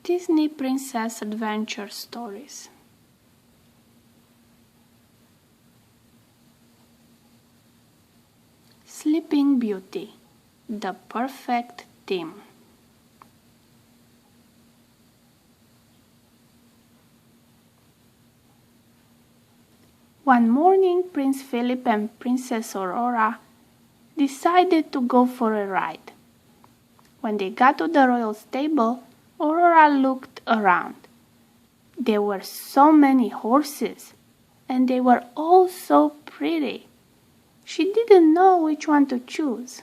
Disney Princess Adventure Stories. Sleeping Beauty, the perfect team. One morning, Prince Philip and Princess Aurora decided to go for a ride. When they got to the royal stable, Aurora looked around. There were so many horses, and they were all so pretty. She didn't know which one to choose.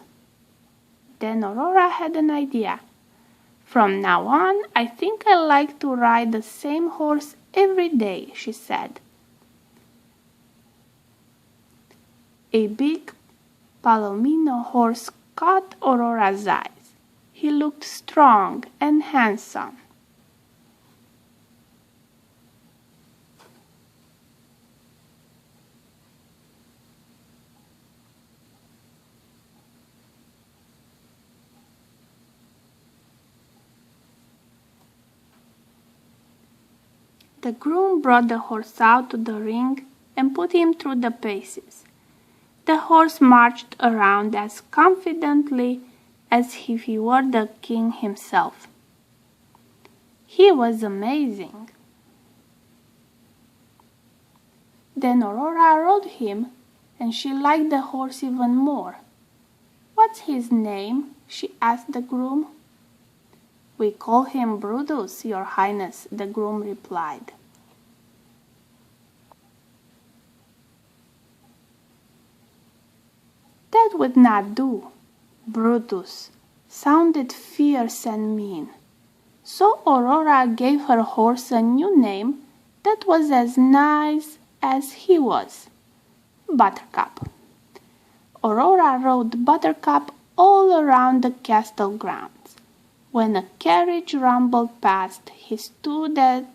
Then Aurora had an idea. From now on, I think I like to ride the same horse every day, she said. A big Palomino horse caught Aurora's eyes. He looked strong and handsome. The groom brought the horse out to the ring and put him through the paces. The horse marched around as confidently as if he were the king himself. He was amazing. Then Aurora rode him, and she liked the horse even more. "What's his name?" she asked the groom. "We call him Brutus, your highness," the groom replied. That would not do. Brutus sounded fierce and mean. So Aurora gave her horse a new name that was as nice as he was, Buttercup. Aurora rode Buttercup all around the castle grounds. When a carriage rumbled past, he stood at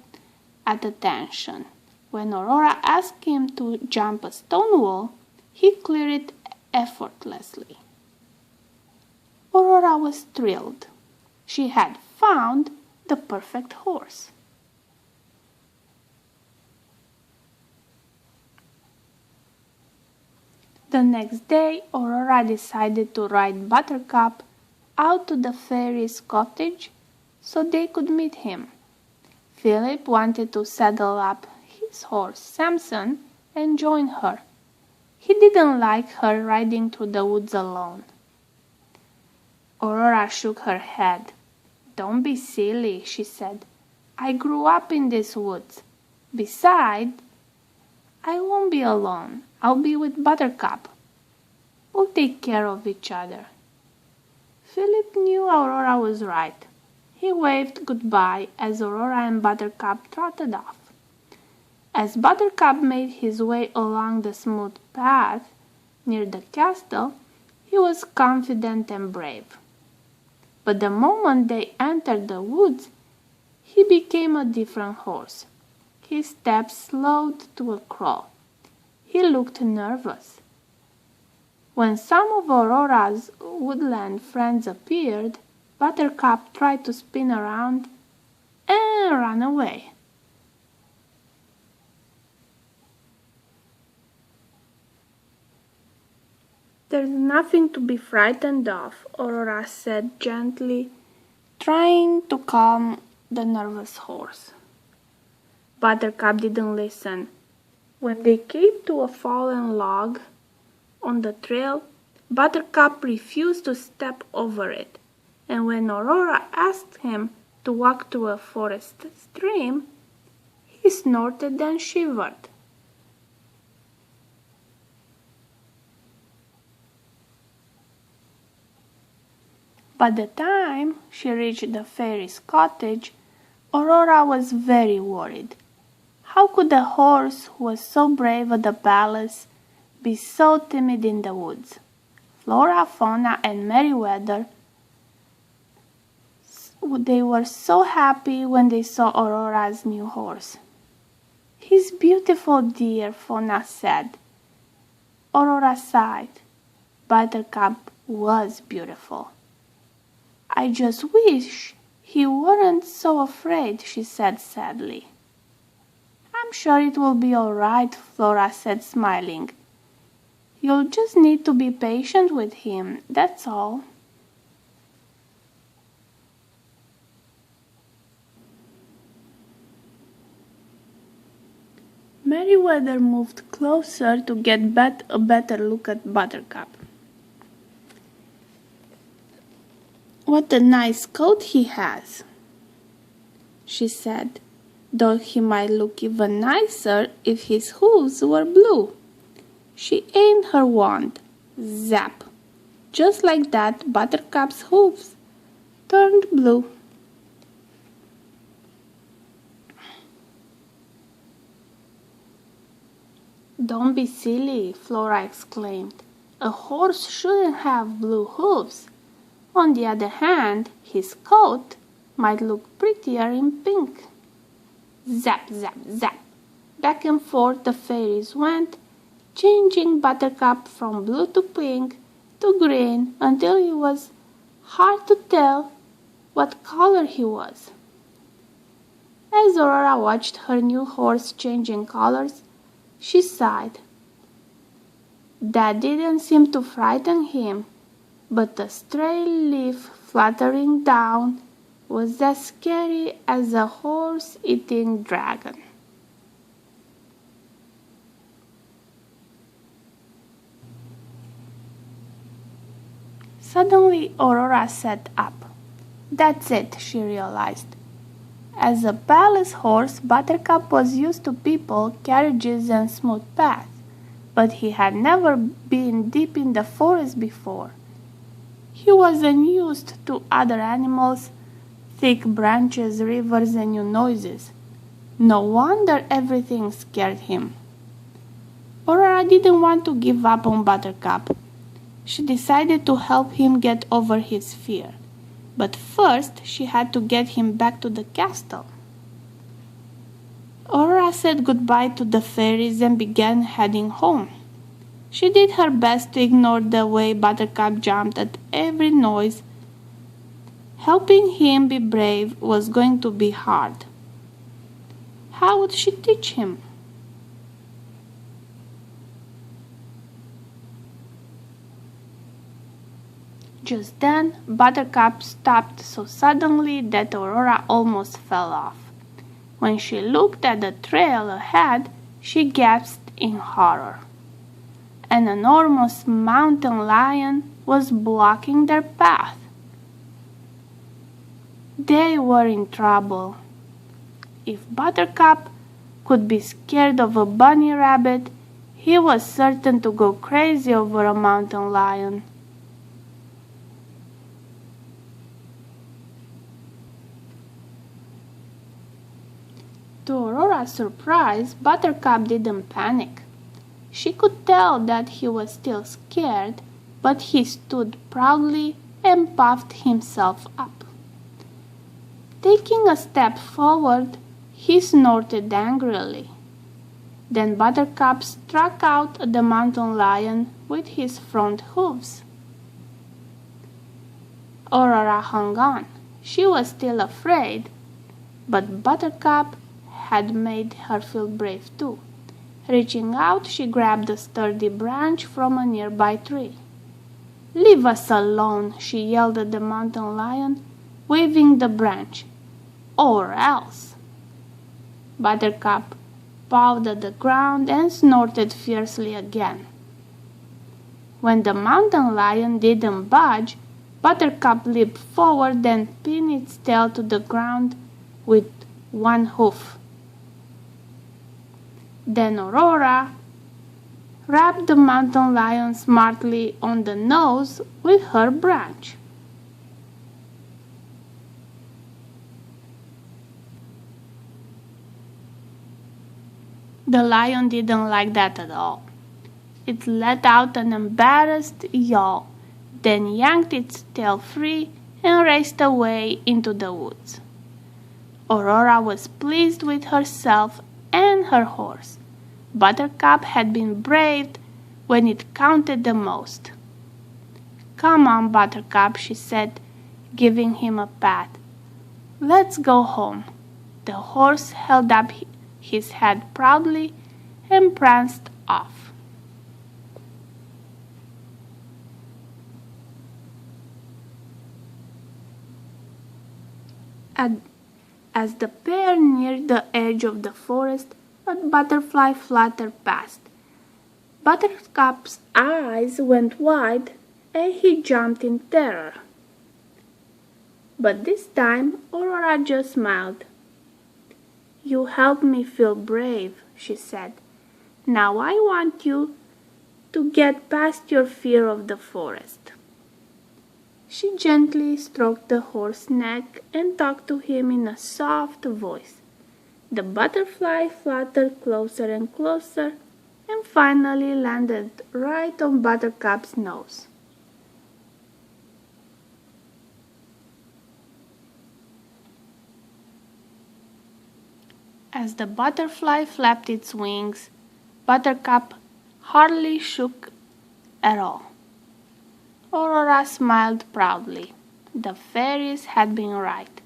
attention. When Aurora asked him to jump a stone wall, he cleared it effortlessly. Aurora was thrilled. She had found the perfect horse. The next day, Aurora decided to ride Buttercup out to the fairy's cottage so they could meet him. Philip wanted to saddle up his horse Samson and join her. He didn't like her riding through the woods alone. Aurora shook her head. "Don't be silly," she said. "I grew up in these woods. Besides, I won't be alone. I'll be with Buttercup. We'll take care of each other." Philip knew Aurora was right. He waved goodbye as Aurora and Buttercup trotted off. As Buttercup made his way along the smooth path near the castle, he was confident and brave. But the moment they entered the woods, he became a different horse. His steps slowed to a crawl. He looked nervous. When some of Aurora's woodland friends appeared, Buttercup tried to spin around and run away. "There's nothing to be frightened of," Aurora said gently, trying to calm the nervous horse. Buttercup didn't listen. When they came to a fallen log on the trail, Buttercup refused to step over it, and when Aurora asked him to walk to a forest stream, he snorted and shivered. By the time she reached the fairy's cottage, Aurora was very worried. How could a horse who was so brave at the palace be so timid in the woods? Flora, Fauna, and Merryweather, they were so happy when they saw Aurora's new horse. "He's beautiful, dear," Fauna said. Aurora sighed. Buttercup was beautiful. "I just wish "He weren't so afraid," she said sadly. "I'm sure it will be all right," Flora said, smiling. "You'll just need to be patient with him, that's all." Meriwether moved closer to get a better look at Buttercup. "What a nice coat he has," she said, "though he might look even nicer if his hooves were blue." She aimed her wand. Zap! Just like that, Buttercup's hooves turned blue. "Don't be silly," Flora exclaimed. "A horse shouldn't have blue hooves. On the other hand, his coat might look prettier in pink." Zap, zap, zap! Back and forth the fairies went, changing Buttercup from blue to pink to green until it was hard to tell what color he was. As Aurora watched her new horse changing colors, she sighed. That didn't seem to frighten him, but a stray leaf fluttering down was as scary as a horse-eating dragon. Suddenly, Aurora sat up. That's it, she realized. As a palace horse, Buttercup was used to people, carriages, and smooth paths, but he had never been deep in the forest before. He wasn't used to other animals, thick branches, rivers, and new noises. No wonder everything scared him. Aurora didn't want to give up on Buttercup. She decided to help him get over his fear. But first, she had to get him back to the castle. Aurora said goodbye to the fairies and began heading home. She did her best to ignore the way Buttercup jumped at every noise. Helping him be brave was going to be hard. How would she teach him? Just then, Buttercup stopped so suddenly that Aurora almost fell off. When she looked at the trail ahead, she gasped in horror. An enormous mountain lion was blocking their path. They were in trouble. If Buttercup could be scared of a bunny rabbit, he was certain to go crazy over a mountain lion. To Aurora's surprise, Buttercup didn't panic. She could tell that he was still scared, but he stood proudly and puffed himself up. Taking a step forward, he snorted angrily. Then Buttercup struck out at the mountain lion with his front hooves. Aurora hung on. She was still afraid, but Buttercup had made her feel brave too. Reaching out, she grabbed a sturdy branch from a nearby tree. "Leave us alone," she yelled at the mountain lion, waving the branch. "Or else." Buttercup pawed at the ground and snorted fiercely again. When the mountain lion didn't budge, Buttercup leaped forward and pinned its tail to the ground with one hoof. Then Aurora rapped the mountain lion smartly on the nose with her branch. The lion didn't like that at all. It let out an embarrassed yawl, then yanked its tail free and raced away into the woods. Aurora was pleased with herself and her horse. Buttercup had been brave when it counted the most. "Come on, Buttercup," she said, giving him a pat. Let's go home. The horse held up his head proudly and pranced off. As the pair neared the edge of the forest, a butterfly fluttered past. Buttercup's eyes went wide, and he jumped in terror. But this time Aurora just smiled. "You helped me feel brave," she said. "Now I want you to get past your fear of the forest." She gently stroked the horse's neck and talked to him in a soft voice. The butterfly fluttered closer and closer and finally landed right on Buttercup's nose. As the butterfly flapped its wings, Buttercup hardly shook at all. Aurora smiled proudly. The fairies had been right.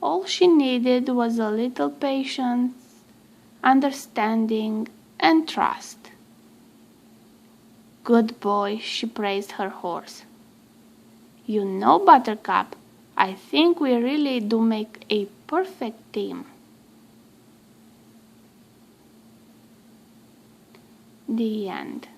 All she needed was a little patience, understanding, and trust. "Good boy," she praised her horse. "You know, Buttercup, I think we really do make a perfect team." The end.